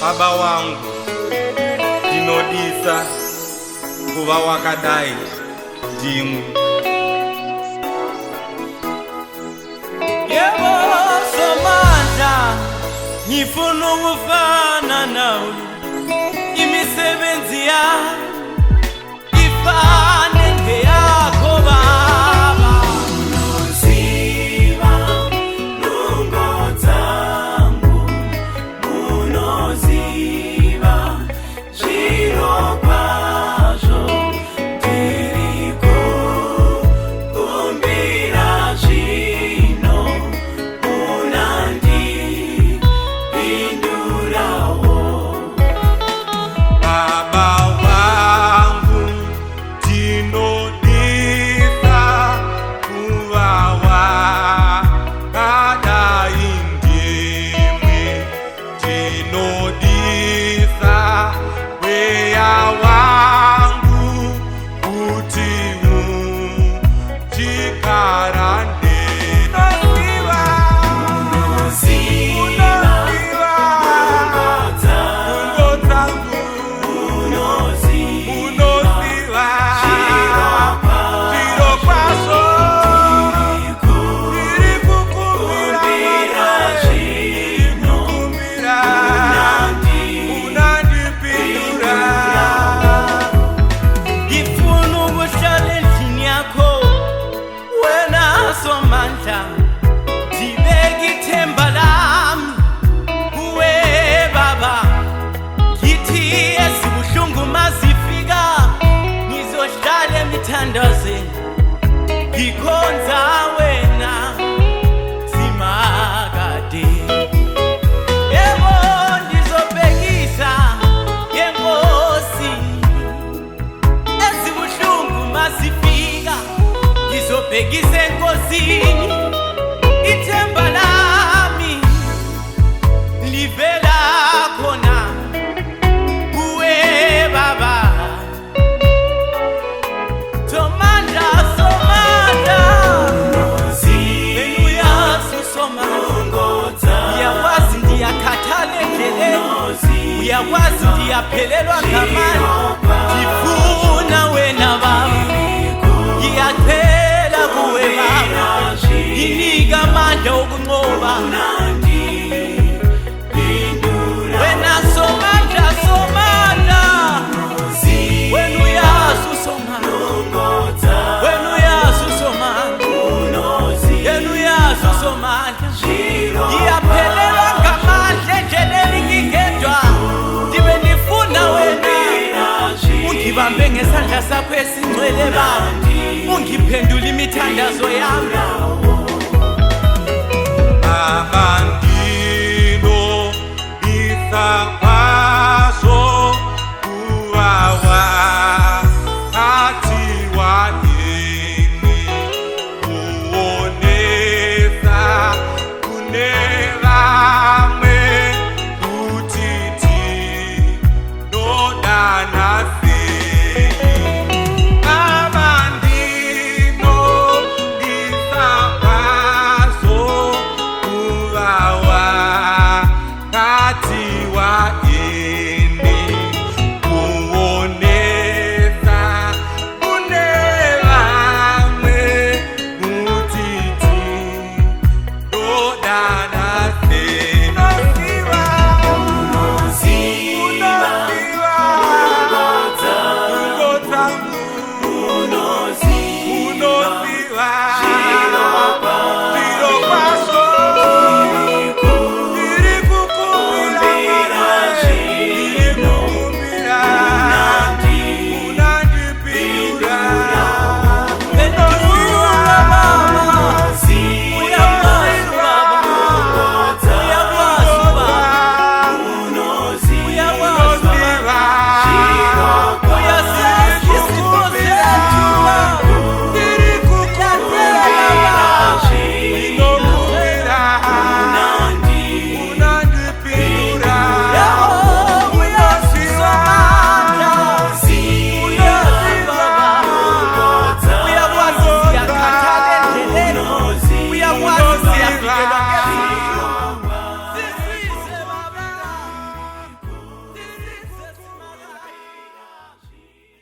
Baba wangu ndinodisa kuva wakadai ndimwe. Yebo Somandla ngifuna ukufana nawe, imisebenzi yami ifane ngeyakho Baba. Unoziba lungodzangu, unoziba zviro kwazvo ndiriko kumbira zvino unandipindurawo. Baba wangu ndinodisa kuva wakadai ndimwe, ndinodisa mweya wangu kuti uchikarande. Somandla ndibeka ithemba lami kuwe Baba, ngithi ezibuhlungu mazifika ngizohlala emithandazweni ngikhonza wena zimakade. Yebo ndizobhekisa yenkosi, ezibuhlungu mazifika ngizobhekisa enkosini. Ithemba lami livela khona kuwe Baba. Somandla, Somandla, uyazi uSomandla, uyakwazi ndiyakhathala endleleni, uyakwazi ndiyaphelelwa ngamandla.